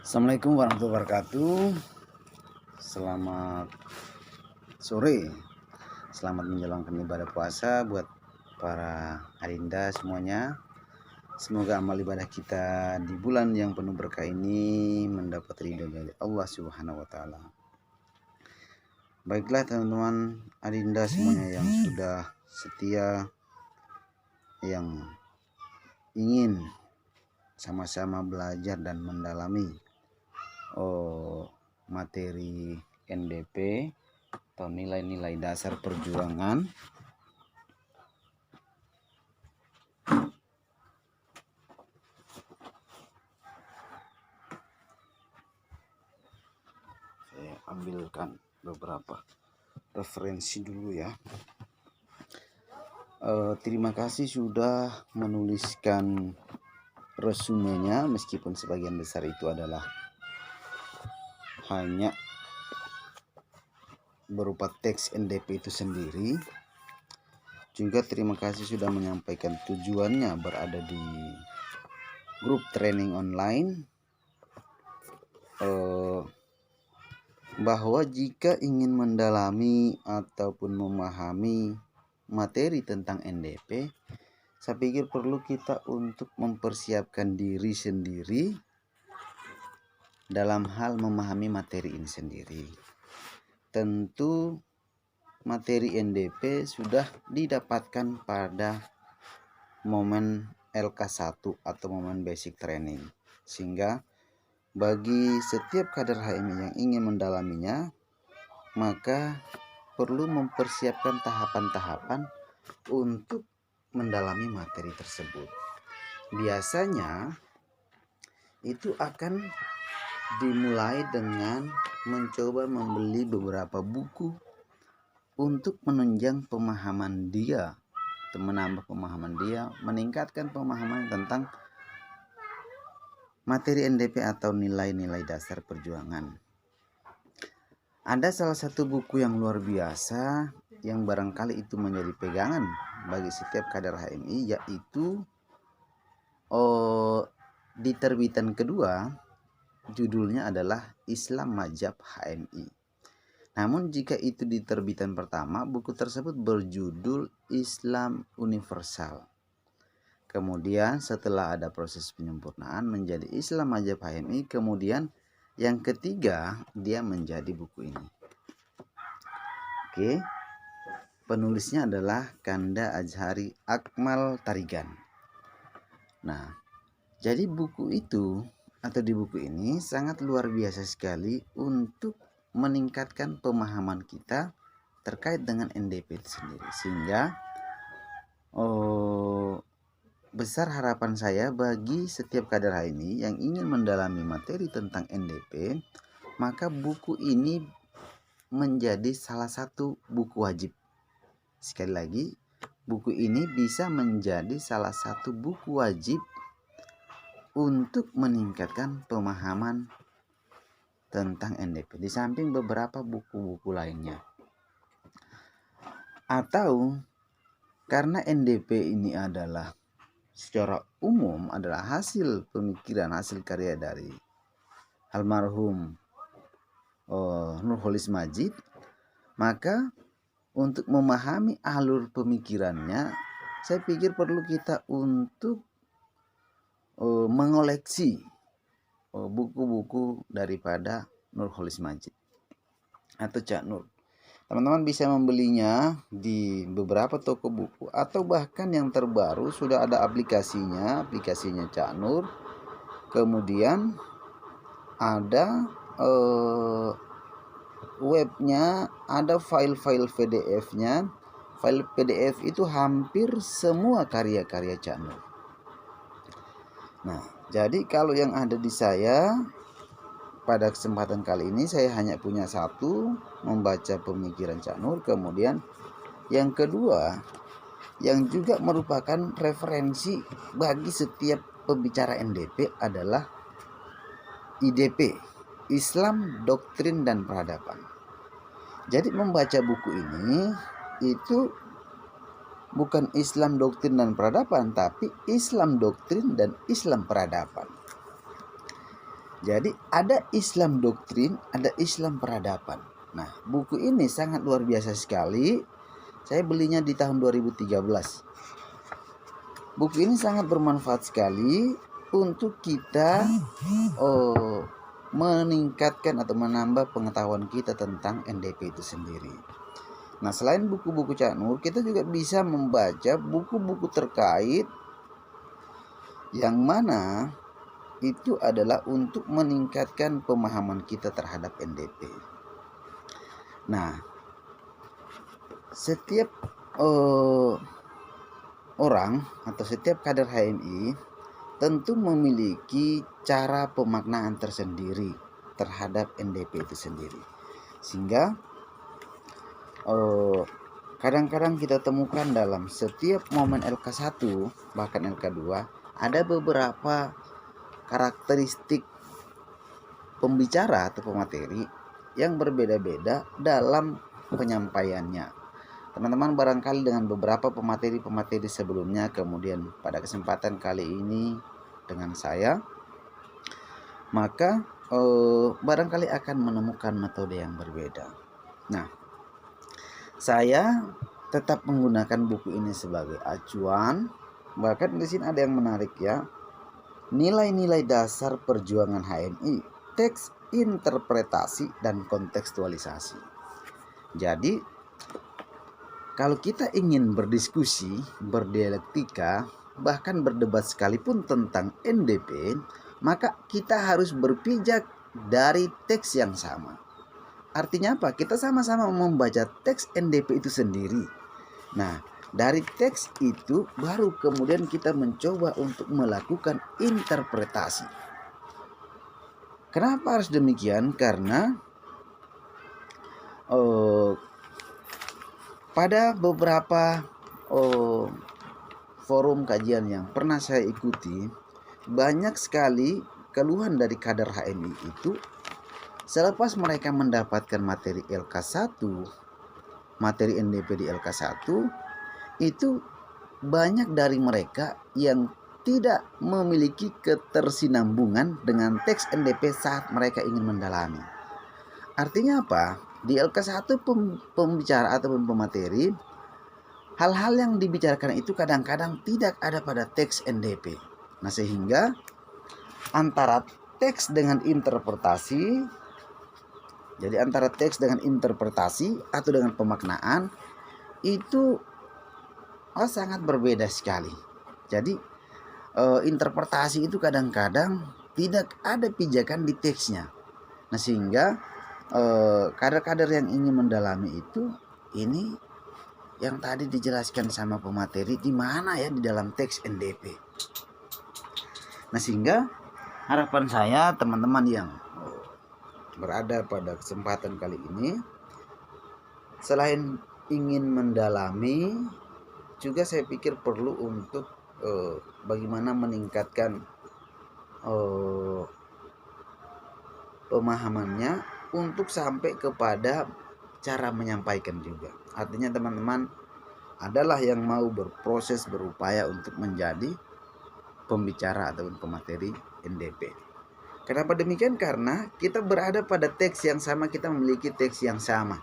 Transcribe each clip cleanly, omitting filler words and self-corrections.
Assalamualaikum warahmatullahi wabarakatuh. Selamat sore. Selamat menjalankan ibadah puasa buat para adinda semuanya. Semoga amal ibadah kita di bulan yang penuh berkah ini mendapat ridho dari Allah Subhanahu wa taala. Baiklah teman-teman adinda semuanya yang sudah setia, yang ingin sama-sama belajar dan mendalami materi NDP atau nilai-nilai dasar perjuangan. Saya ambilkan beberapa referensi dulu ya. Terima kasih sudah menuliskan resumenya, meskipun sebagian besar itu adalah hanya berupa teks NDP itu sendiri. Juga terima kasih sudah menyampaikan tujuannya berada di grup training online, bahwa jika ingin mendalami ataupun memahami materi tentang NDP, saya pikir perlu kita untuk mempersiapkan diri sendiri dalam hal memahami materi ini sendiri. Tentu materi NDP sudah didapatkan pada momen LK1 atau momen basic training, sehingga bagi setiap kader HMI yang ingin mendalaminya, maka perlu mempersiapkan tahapan-tahapan untuk mendalami materi tersebut. Biasanya itu akan dimulai dengan mencoba membeli beberapa buku untuk menunjang pemahaman dia, menambah pemahaman dia, meningkatkan pemahaman tentang materi NDP atau nilai-nilai dasar perjuangan. Ada salah satu buku yang luar biasa yang barangkali itu menjadi pegangan bagi setiap kader HMI, yaitu di terbitan kedua judulnya adalah Islam Mazhab HMI. Namun jika itu di terbitan pertama, buku tersebut berjudul Islam Universal. Kemudian setelah ada proses penyempurnaan menjadi Islam Mazhab HMI, kemudian yang ketiga dia menjadi buku ini. Oke. Penulisnya adalah Kanda Azhari Akmal Tarigan. Nah, jadi buku itu atau di buku ini sangat luar biasa sekali untuk meningkatkan pemahaman kita terkait dengan NDP itu sendiri, sehingga besar harapan saya bagi setiap kader HMI yang ingin mendalami materi tentang NDP, maka buku ini menjadi salah satu buku wajib. Sekali lagi, buku ini bisa menjadi salah satu buku wajib untuk meningkatkan pemahaman tentang NDP, di samping beberapa buku-buku lainnya. Atau karena NDP ini adalah secara umum adalah hasil pemikiran, hasil karya dari almarhum Nurholis Majid, maka untuk memahami alur pemikirannya, saya pikir perlu kita untuk mengoleksi buku-buku daripada Nurholis Majid atau Cak Nur. Teman-teman bisa membelinya di beberapa toko buku, atau bahkan yang terbaru sudah ada aplikasinya Cak Nur. Kemudian ada webnya, ada file-file PDF-nya. File PDF itu hampir semua karya-karya Cak Nur. Nah, jadi kalau yang ada di saya pada kesempatan kali ini, saya hanya punya satu, membaca pemikiran Cak Nur. Kemudian yang kedua, yang juga merupakan referensi bagi setiap pembicara NDP adalah IDP, Islam, Doktrin dan Peradaban. Jadi membaca buku ini itu bukan Islam, Doktrin dan Peradaban, tapi Islam, Doktrin dan Islam Peradaban. Jadi ada Islam doktrin, ada Islam peradaban. Nah, buku ini sangat luar biasa sekali. Saya belinya di tahun 2013. Buku ini sangat bermanfaat sekali untuk kita meningkatkan atau menambah pengetahuan kita tentang NDP itu sendiri. Nah, selain buku-buku Cak Nur, kita juga bisa membaca buku-buku terkait yang mana itu adalah untuk meningkatkan pemahaman kita terhadap NDP. Nah, setiap orang atau setiap kader HMI tentu memiliki cara pemaknaan tersendiri terhadap NDP itu sendiri. Sehingga kadang-kadang kita temukan dalam setiap momen LK1 bahkan LK2 ada beberapa karakteristik pembicara atau pemateri yang berbeda-beda dalam penyampaiannya. Teman-teman barangkali dengan beberapa pemateri-pemateri sebelumnya, kemudian pada kesempatan kali ini dengan saya, maka barangkali akan menemukan metode yang berbeda. Nah, saya tetap menggunakan buku ini sebagai acuan. Bahkan di sini ada yang menarik ya. Nilai-nilai dasar perjuangan HMI, teks, interpretasi, dan kontekstualisasi. Jadi, kalau kita ingin berdiskusi, berdialektika, bahkan berdebat sekalipun tentang NDP, maka kita harus berpijak dari teks yang sama. Artinya apa? Kita sama-sama membaca teks NDP itu sendiri. Nah, dari teks itu baru kemudian kita mencoba untuk melakukan interpretasi. Kenapa harus demikian? Karena pada beberapa forum kajian yang pernah saya ikuti, banyak sekali keluhan dari kader HMI itu selepas mereka mendapatkan materi LK1, materi NDP di LK1, itu banyak dari mereka yang tidak memiliki ketersinambungan dengan teks NDP saat mereka ingin mendalami. Artinya apa? Di LK1 pembicara ataupun pemateri, hal-hal yang dibicarakan itu kadang-kadang tidak ada pada teks NDP. Nah, sehingga antara teks dengan interpretasi, jadi antara teks dengan interpretasi atau dengan pemaknaan itu sangat berbeda sekali. Jadi interpretasi itu kadang-kadang tidak ada pijakan di teksnya. Nah, sehingga kader-kader yang ingin mendalami itu, ini yang tadi dijelaskan sama pemateri di mana ya di dalam teks NDP. Nah, sehingga harapan saya teman-teman yang berada pada kesempatan kali ini, selain ingin mendalami, juga saya pikir perlu untuk bagaimana meningkatkan pemahamannya untuk sampai kepada cara menyampaikan juga. Artinya teman-teman adalah yang mau berproses, berupaya untuk menjadi pembicara ataupun pemateri NDP. Kenapa demikian? Karena kita berada pada teks yang sama, kita memiliki teks yang sama.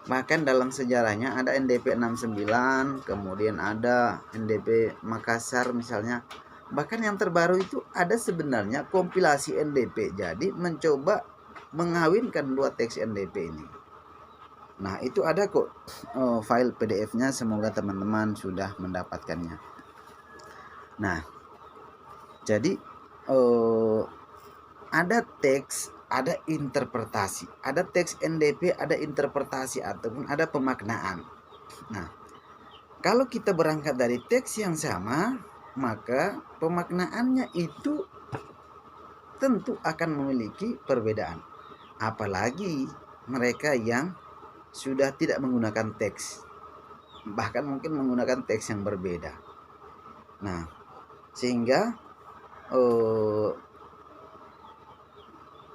Bahkan dalam sejarahnya ada NDP 69, kemudian ada NDP Makassar misalnya. Bahkan yang terbaru itu ada sebenarnya kompilasi NDP. Jadi mencoba mengawinkan dua teks NDP ini. Nah, itu ada kok file PDF-nya, semoga teman-teman sudah mendapatkannya. Nah, jadi ada teks, ada interpretasi, ada teks NDP, ada interpretasi ataupun ada pemaknaan. Nah, kalau kita berangkat dari teks yang sama, maka pemaknaannya itu tentu akan memiliki perbedaan. Apalagi mereka yang sudah tidak menggunakan teks, bahkan mungkin menggunakan teks yang berbeda. Nah, sehingga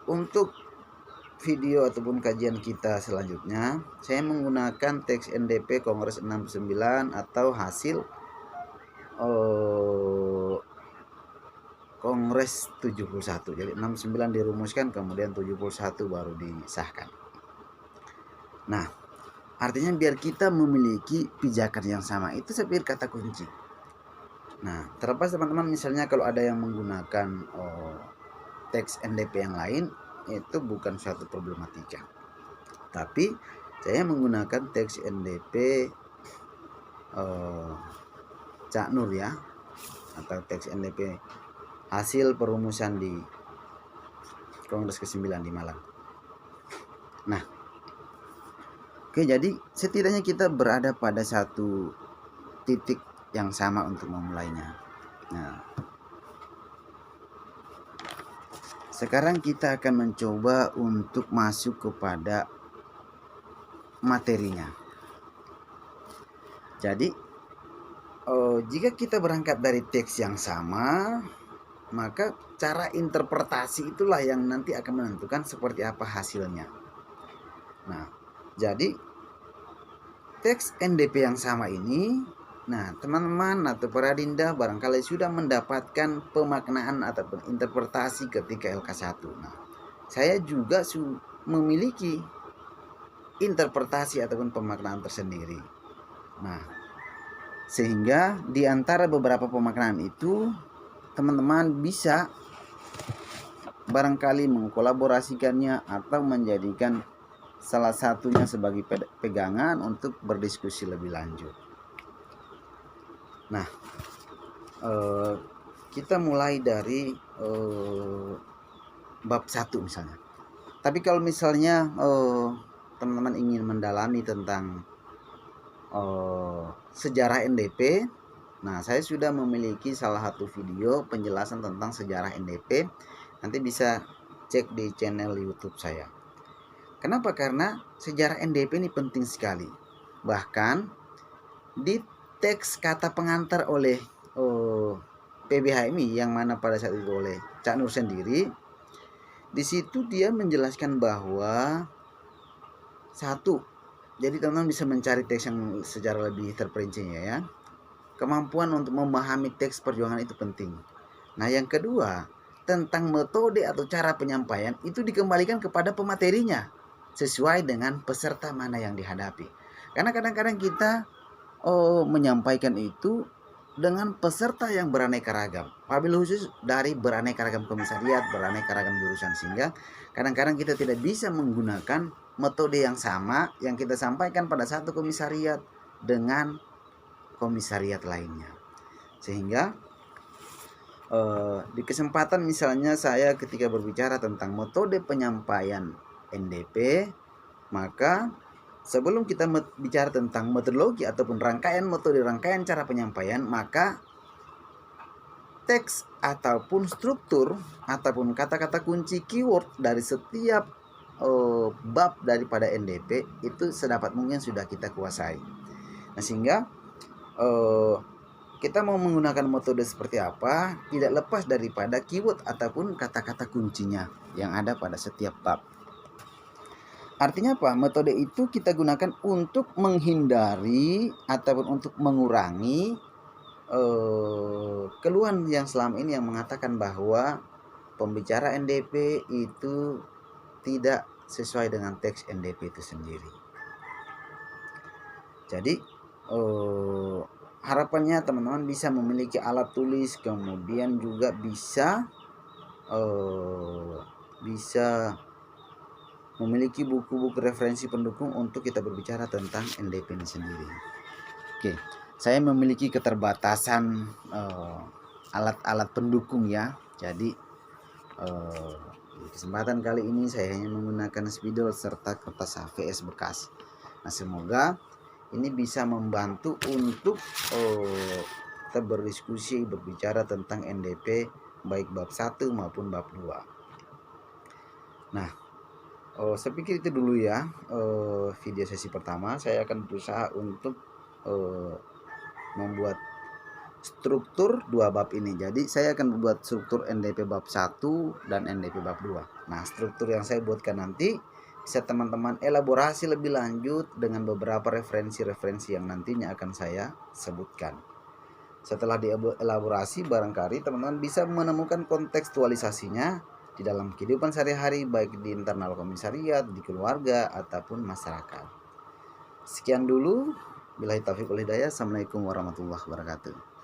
untuk video ataupun kajian kita selanjutnya, saya menggunakan teks NDP Kongres 69 atau hasil Kongres Kongres 71. Jadi 69 dirumuskan, kemudian 71 baru disahkan. Nah, artinya biar kita memiliki pijakan yang sama, itu saya pikir kata kunci. Nah, terlepas teman-teman misalnya kalau ada yang menggunakan teks NDP yang lain, itu bukan suatu problematika. Tapi saya menggunakan teks NDP Cak Nur ya, atau teks NDP hasil perumusan di Kongres ke-9 di Malang. Nah, oke, jadi setidaknya kita berada pada satu titik yang sama untuk memulainya. Nah, sekarang kita akan mencoba untuk masuk kepada materinya. Jadi jika kita berangkat dari teks yang sama, maka cara interpretasi itulah yang nanti akan menentukan seperti apa hasilnya. Nah, jadi teks NDP yang sama ini, nah teman-teman atau para dinda barangkali sudah mendapatkan pemaknaan ataupun interpretasi ketika LK1. Nah, saya juga memiliki interpretasi ataupun pemaknaan tersendiri. Nah, sehingga di antara beberapa pemaknaan itu teman-teman bisa barangkali mengkolaborasikannya atau menjadikan salah satunya sebagai pegangan untuk berdiskusi lebih lanjut. Nah, kita mulai dari bab 1 misalnya. Tapi kalau misalnya teman-teman ingin mendalami tentang sejarah NDP, nah saya sudah memiliki salah satu video penjelasan tentang sejarah NDP. Nanti bisa cek di channel YouTube saya. Kenapa? Karena sejarah NDP ini penting sekali. Bahkan di teks kata pengantar oleh PBHMI yang mana pada saat itu oleh Cak Nur sendiri, di situ dia menjelaskan bahwa satu, jadi teman-teman bisa mencari teks yang secara lebih terperincinya ya. Kemampuan untuk memahami teks perjuangan itu penting. Nah, yang kedua, tentang metode atau cara penyampaian itu dikembalikan kepada pematerinya sesuai dengan peserta mana yang dihadapi. Karena kadang-kadang kita menyampaikan itu dengan peserta yang beraneka ragam. Wabil khusus dari beraneka ragam komisariat, beraneka ragam jurusan, sehingga kadang-kadang kita tidak bisa menggunakan metode yang sama yang kita sampaikan pada satu komisariat dengan komisariat lainnya. Sehingga di kesempatan misalnya saya ketika berbicara tentang metode penyampaian NDP, maka sebelum kita bicara tentang metodologi ataupun rangkaian metode, rangkaian cara penyampaian, maka teks ataupun struktur ataupun kata-kata kunci keyword dari setiap bab daripada NDP itu sedapat mungkin sudah kita kuasai. Nah, sehingga kita mau menggunakan metode seperti apa tidak lepas daripada keyword ataupun kata-kata kuncinya yang ada pada setiap bab. Artinya apa? Metode itu kita gunakan untuk menghindari ataupun untuk mengurangi keluhan yang selama ini yang mengatakan bahwa pembicara NDP itu tidak sesuai dengan teks NDP itu sendiri. Jadi harapannya teman-teman bisa memiliki alat tulis, kemudian juga bisa memiliki buku-buku referensi pendukung untuk kita berbicara tentang NDP ini sendiri. Oke, saya memiliki keterbatasan alat-alat pendukung ya. Jadi di kesempatan kali ini saya hanya menggunakan spidol serta kertas HVS bekas. Nah, semoga ini bisa membantu untuk kita berdiskusi, berbicara tentang NDP baik bab 1 maupun bab 2. Nah, saya pikir itu dulu ya video sesi pertama. Saya akan berusaha untuk membuat struktur 2 bab ini. Jadi saya akan membuat struktur NDP bab 1 dan NDP bab 2. Nah, struktur yang saya buatkan nanti bisa teman-teman elaborasi lebih lanjut dengan beberapa referensi-referensi yang nantinya akan saya sebutkan. Setelah dielaborasi, barangkali teman-teman bisa menemukan kontekstualisasinya di dalam kehidupan sehari-hari, baik di internal komisariat, di keluarga, ataupun masyarakat. Sekian dulu. Billahi taufiq wal hidayah. Assalamualaikum warahmatullahi wabarakatuh.